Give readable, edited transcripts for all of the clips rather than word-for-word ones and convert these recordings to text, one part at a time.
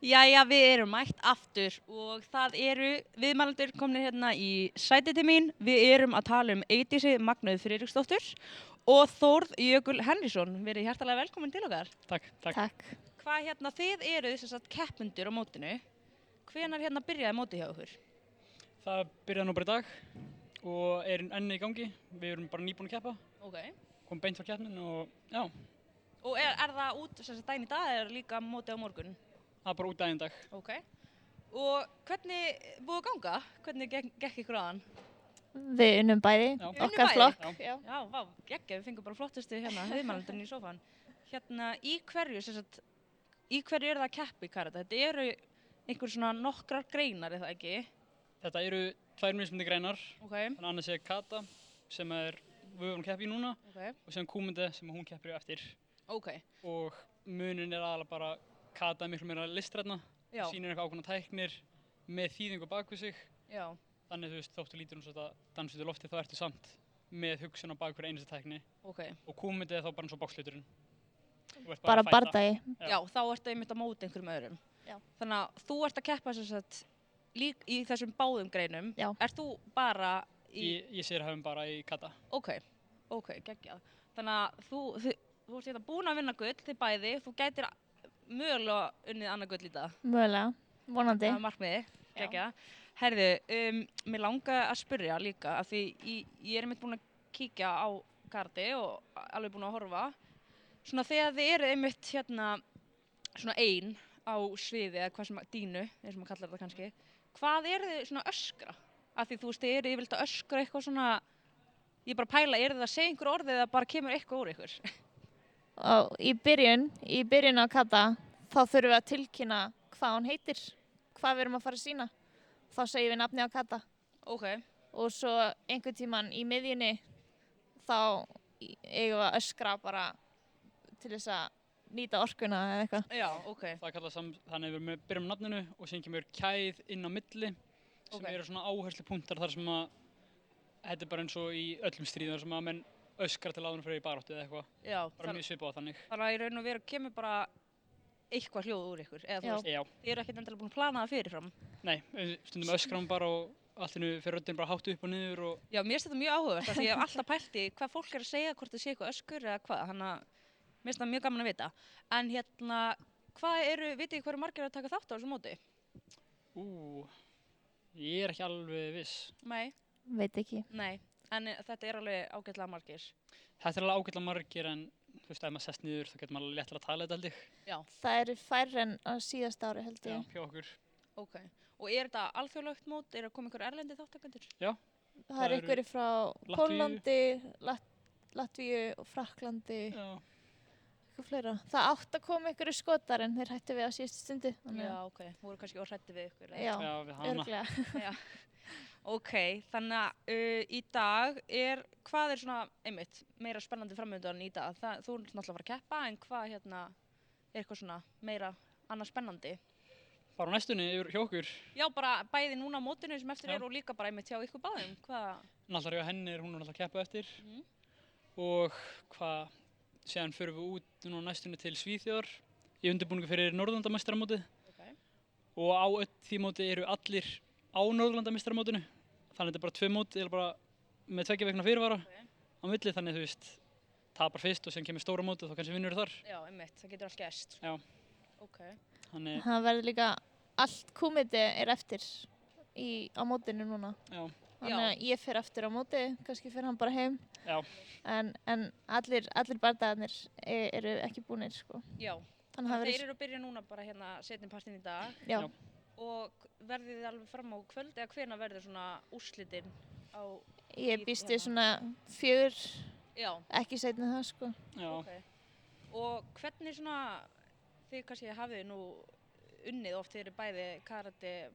Jæja, við erum mætt aftur og það eru viðmælendur komnir hérna í sætið til mín. Við erum að tala um Eydísi Magneu Friðriksdóttur og Þórð Jökul Henriksson. Verið hjartalega velkomin til okkar. Takk. Hvað hérna, þið eruð þess að keppendur á mótinu. Hvenær hérna byrjaði mótið hjá okkur? Það byrjaði nú bara í dag og er enn í gangi. Við erum bara nýbúin að keppa, Ok. komum beint frá keppnin og já, Og er það út þess að daginn í dag eða er líka mótið á morgun? það er bara út daginn í dag. Ok. Og hvernig búið að ganga? Hvernig gekk ykkur aðan? Við unnum bæði, Já. okkar bæði? flokk. Já. Já, vá, geggja, við fengum bara flottustu hérna viðmælendurinn í sófann. Hérna, í hverju er það að keppa í karate? Þetta eru einhver svona nokkrar greinar, er það ekki? Þetta eru 2 mismunandi greinar, Ok, þannig annars er kata sem við erum að keppa í núna ok, og sem kúmyndi sem hún keppir í eftir. ok, Og munin er aðalega bara kata er miklu meira listræna, já, sýnir eitthvað ákveðna tæknir með þýðingu bak við sig. já, Þannig þú veist, þóttu lítur hún svona dansa út í lofti þá ertu samt með hugsun á bak hverja einustu tækni. ok. Og kúmyndi er þá bara eins og boxhluturinn. Þú ert Bara að fæta. bardagi. Já, þá ertu einmitt á móti einhverjum öðrum. Já. Þannig að þú ert að keppa lík í þessum báðum greinum. Já. Ert þú bara í... Ég sér höfum bara í kata. Ok, geggjað. Þannig að þú ert hérna búin að vinna gull, þið bæði, þú gætir mögulega unnið annað gull í dag. Mögulega, vonandi. Það er markmiði, Já. geggjað. Herðu, mér langar að spyrja líka, af því ég er einmitt búin að kíkja á karate og alveg búin að horfa. Svona þegar þið eru einmitt hérna svona ein á sviði eða hvað sem dínu, eins og maður kallar þetta kannski. Hvað eru þið svona að öskra? Af því þú veist, þið eru yfirleitt að öskra eitthvað svona, ég er bara að pæla, eru þið að segja einhver orðið eða bara kemur eitthvað úr ykkur? Og í byrjun á kata, þá þurfum við að tilkynna hvað hún heitir, hvað við erum að fara að sýna. Þá segjum við nafni á kata. Ok, Og svo einhvern tímann í miðjunni, þá eigum við að öskra bara til þess að nýta orkuna eða eitthvað. já, ok, Það kallast þannig að við byrjum á nafninu og síðan kemur kæð inn á milli sem Ok. eru svona áherslupunktar þar sem að þetta er bara eins og í öllum stríðum þar sem að menn öskra til áðurinn fyrir í baráttu eða eitthvað. já. Bara mjög svipað á þannig. Þannig að í raun og veru kemur bara eitthvað hljóð úr ykkur, eða þú Já. veist, Já, þið eru ekkert endilega búin að plana það fyrirfram. nei, stundum öskram bara og allt innu fyrir röddinn bara hátt upp og niður og Já, mér finnst þetta mjög áhugavert, af því ég hef alltaf pælt í hvað fólk er að segja, hvort þið sé eitthvað öskur eða hvað, þannig að mér finnst það mjög gaman að vita. En hérna, vitið þið hverju margir eru að taka þátt á þessu móti? ég er ekki alveg viss. Nei, Veit ekki. nei, en þetta er alveg ágætlega margir. Þetta er alveg ágætlega margir en þú veist, ef maður sest niður þá getur maður léttilega að tala þetta held ég. Já, Það eru færri en á síðasta ári held Já, ég. hjá okkur. ok. Og er þetta alþjóðlegt mót, er að koma einhver erlendi þáttakendur? Já, Það Það eru eru einhverju frá Latvíu. Pólandi, Latvíu og Frakklandi, já. eitthvað fleira. Það átt að koma einhverju skotar en þeir hættu við á síðustu stundu. Já, ok, voru kannski orðrætti við ykkur. eða? Já, Já, við hana. örglega. Já. Ok, þannig að í dag hvað er svona, einmitt, meira spennandi framöndan í dag? Þú ert náttúrulega að fara að keppa, en hvað hérna er eitthvað svona meira annað spennandi? Bara á næstunni yfir hjá okkur. Já, bara bæði núna á mótinu sem eftir Já. er og líka bara einmitt hjá ykkur báðum. Hvað? Náttúrulega hjá henni hún er náttúrulega að keppa eftir. Mhm. Og hvað, síðan förum við út núna á næstunni til Svíþjóðar í undirbúningu fyrir Norðurlandameistaramótið. Ok. Og á því móti eru allir á Norðurlandameistaramótinu. Þannig þetta er bara 2 mót, eða bara með 2 vikna fyrirvara á milli. Þannig þú veist, tapar fyrst og síðan kemur stóra mótið og þá kannski vinnur þar. Já, einmitt, það getur allt gerst. Já. Ok. Þannig, Það verður líka, allt kúmiti er eftir á mótinu núna. já, Þannig að ég fer eftir á móti, kannski fer hann bara heim. já. En allir bardagarnir eru ekki búnir, sko. Já, Þannig að það þeir eru að byrja núna bara hérna setjum partinn í dag já, Já. og verðið þið alveg fram á kvöld eða hvena verður svona úrslitin á, ég býst við hérna. svona 4, já, ekki seinna en það, sko. Já, ok. Og hvernig svona, þið kannski hafið nú unnið oft, þið eru bæði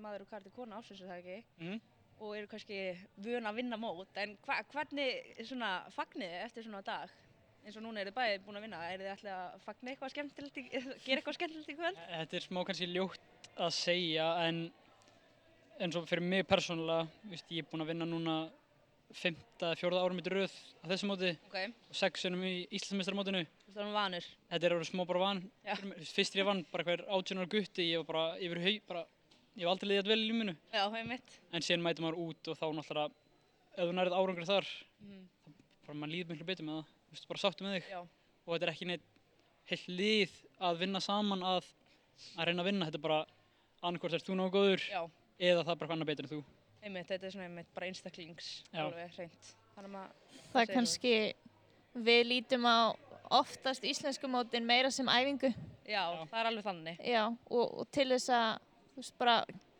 maður og karate kona ásins, er það ekki? Mhm. Og eru kannski vön að vinna mót, en hvernig svona fagnið þið eftir svona dag? Eins og núna eru þið bæði búin að vinna, þið ætlið að fagna eitthvað skemmtilegt, gera eitthvað skemmtilegt í kvöld? þetta er smá kannski ljótt að segja en eins og fyrir mig persónulega, veist, ég er búinn að vinna núna 5. eða 4. árum í röð á þessu móti Ok, og 6 sinnum í Íslandsmeistaramótinu. þú erum vanur. Þetta er orðið smá bara van. Já. Fyrst ég vann bara hver 18 ára gutti, ég var bara yfir ég var aldrei liðið vel í lífinu. Já, einmitt. En síðan mætir maður út og þá náttúrulega, ef þú nærið árangur þar, bara maður líður miklu betur með það. Þú veist, bara sáttu með þig. Já, Og þetta er ekki neitt heilt lið að vinna saman að reyna að vinna. Þetta er bara annarkvort ert þú nógu góður já, eða það er bara annar betur en þú. einmitt, þetta er svona einmitt bara einstaklings, Já. alveg hreint. Þannig að maður, Það er segir kannski, við lítum á oftast íslensku mótin meira sem æfingu. já, það er alveg þannig, Já, og til þess að, þú veist, bara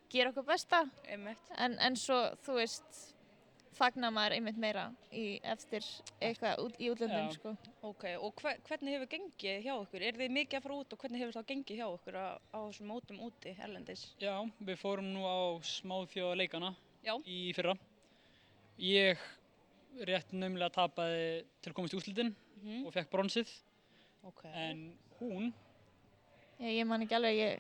gera okkur besta. einmitt. En svo, þú veist, fagnar maður einmitt meira eftir eitthvað í útlöndum, Já. sko. Ok, og hvernig hefur gengið hjá ykkur? Er þið mikið að fara út og hvernig hefur það gengið hjá ykkur á þessum mótum úti, erlendis? Já, við fórum nú á smáþjóðaleikana Já. í fyrra. Ég rétt naumlega tapaði til að komast í úrslitin og fekk bronsið. Ok. En hún, Ég man ekki alveg,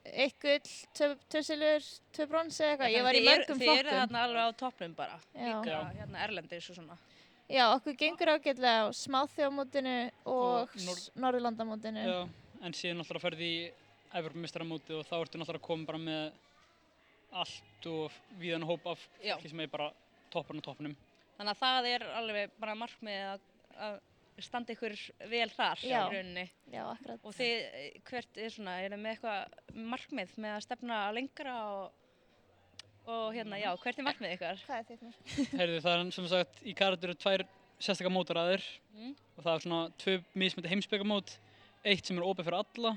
eitt gull, tvö silfur, tvö brons eða eitthvað. Ég var í Þið mörgum Þið eru flokkum. þarna alveg á toppnum bara, Já. líka Já. hérna erlendis og svona. Já, okkur gengur ágætlega á smáþjóðamótinu og Og Norðurlandamótinu. já, en síðan náttúrulega ferði í Evrópumeistaramótið og þá ertu náttúrulega að koma bara með allt og víðan hóp af Já. fólki sem er bara toppurinn á toppnum. Þannig að það er alveg bara markmið að standa ykkur vel þar í Já. rauninni. Já, akkurat. Og þið, hvert er svona, er það með eitthvað markmið með að stefna lengra og hérna, já, hvert er markmið ykkar? Hvað er þitt mér? Heyrðu, það er sem sagt, í karate eru 2 sérstakar mótaraðir og það er svona 2 mismunandi heimsbyggamót, eitt sem er opið fyrir alla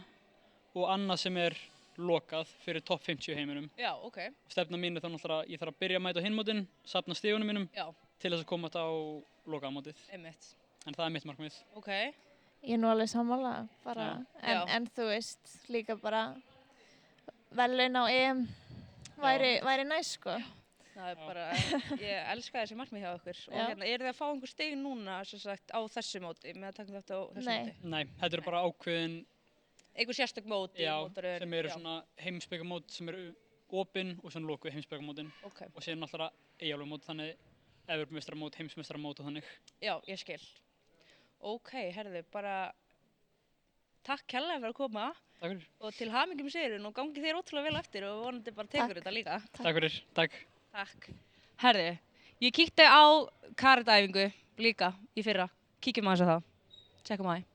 og annað sem er lokað fyrir topp 50 heiminum. Já, ok, Stefna mín er þá náttúrulega að ég þarf að byrja að mæta á hinmótin, safna stigunum mínum já, til þess að komast á lokaðamótið. einmitt. En það er mitt markmið. Ok, Ég er nú alveg sammála, bara. Já. En þú veist, líka bara verðlaun á EM væri næst, sko. það er bara, ég elska þessi markmið hjá ykkur. Og Já. hérna, eru þið að fá einhver stig núna, sem sagt, á þessu móti, með að taka þetta á þessu Nei. móti? Nei, þetta eru bara ákveðin, Einhver sérstök móti, já, mótaröð? sem eru Já. svona heimsbyggamót sem eru opin og svona lokuð heimsbyggamótin Ok, og síðan náttúrulega eiginlega þannig Evrópumeistaramót, heimsmeistaramót og þannig. já, ég skil. Ok, herðu, bara takk kærlega fyrir að koma Takk fyrir. og til hamingju með sigurinn og gangi þér ótrúlega vel eftir og vonandi bara tekur Takk. þetta líka. Takk fyrir. Takk. Takk. Herðu, ég kíkti á karatæfingu líka í fyrra. Kíkjum aðeins á það. Tjekkum að því.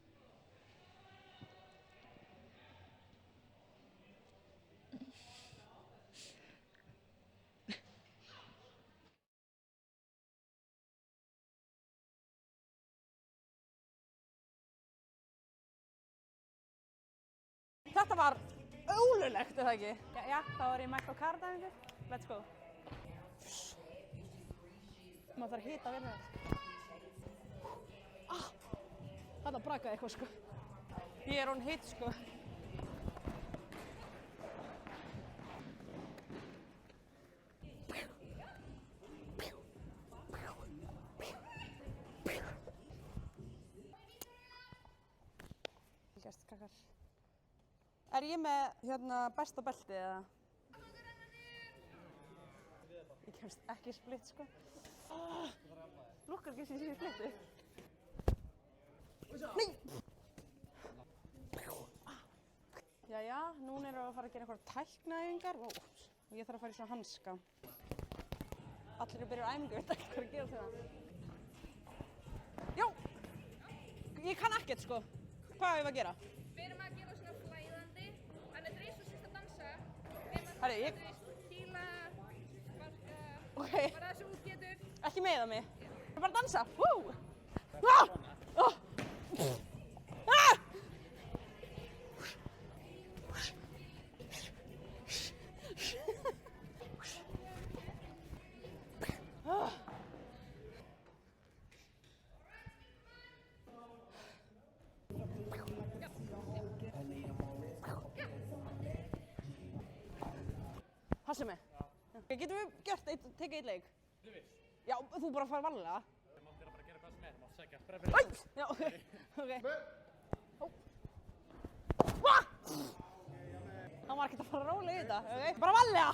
Þetta var ólulegt, er það ekki? Já, þá er ég mætt á karatæfingu. Let's go. Maður þarf að hita vel með þetta. Þarna brakaði eitthvað, sko. Ég er orðin hitt, sko. Fylgjast, krakkar. Er ég með besta beltið eða? Ég kemst ekki í splitt, sko. Lukkar ekki sem ég sé í splitti. Nei! Jæja, núna erum við að fara að gera einhverjar tæknaæfingar og ég þarf að fara í svona hanska. Allir eru að byrja á æfingu, veit ekki hvað að gera til það. Já! Ég kann ekkert, sko. Hvað hefur við að gera? Við erum að gera svona flæðandi, þannig að dreis og sérst að dansa. Herri, ég... Kíla, sparka, Ok, bara það sem þú getur. ekki meiða mig. Ég er bara að dansa. Woo! Ah! Ah! Ah! Ah! Passa mig. Getum við tekið eitt leik? Já, þú bara fara varlega. Þú mátt bara gera hvað sem er, þú mátt segja. Æ! Já, ok. Ah! Það var ekkert að fara rólega í þetta, ok? Bara varlega!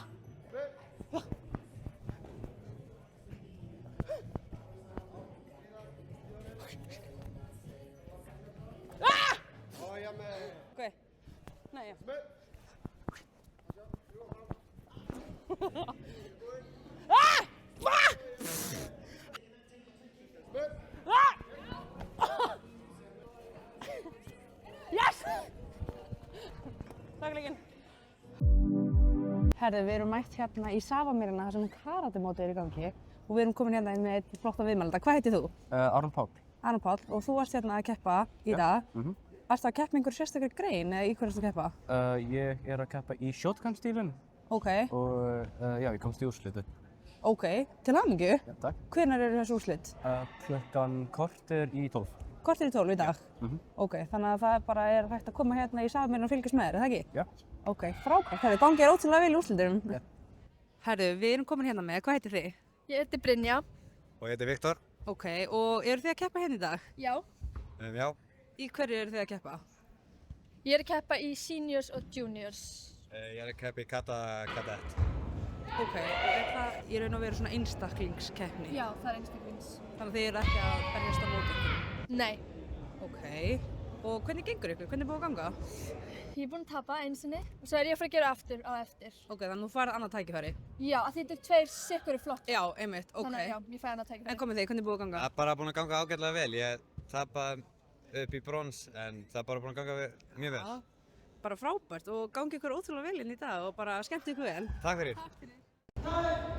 Yes! Takk leikinn. Herðu, við erum mætt hérna í Safamýrina þar sem karatemótið er í gangi og við erum komin hérna inn með einn flotta viðmælanda. Hvað heitir þú? Aron Páll. Aron Páll, og þú ert hérna að keppa í dag. Ertu að keppa í einhverju sérstakri grein eða í hverju ertu að keppa? Ég er að keppa í shotgun-stílinn Ok, og já, ég komst í úrslitu. ok. Til hamingju. Já, takk. Hvenær eru þessu úrslit? Klukkan korter í 12. Kortir í 12 í dag? Ok, þannig að það bara er hægt að koma hérna í Safamýrina og fylgjast með þér, er það ekki? Já. Ok, frábært. Herðu, gangi er ótrúlega vel í úrslitunum. Já. Herðu, við erum komin hérna með, hvað heitir þið? Ég heiti Brynja. Og ég heiti Viktor. Ok, og eru þið að keppa hérna í dag? Já. Já. Í hverju eru þið að keppa? Ég er að keppa í seniors og juniors. Ég er að keppa í kadett. Ok, og er það í raun og veru svona einstaklingskeppni? Já, það er einstaklings. Þannig að þið eru ekki að berjast á móti ykkur? Nei. Ok, og hvernig gengur ykkur? Hvernig er búið að ganga? Ég er búinn að tapa einu sinni og svo er ég að fara að gera aftur á eftir. Ok, þannig að þú farið annað tækifæri? Já, af því þetta er tveir sikkuri flott. Já, einmitt, ok. Þannig að já, ég fæ annað tækifæri. En komið þið, hvernig er búið að ganga? Það er bara búin að ganga ágætlega vel. Ég tapaði upp í brons en það er bara búin að ganga mjög vel. Já, bara frábært og gangi ykkur ótrúlega vel inn í dag og bara skemmt ykkur vel. Takk fyrir.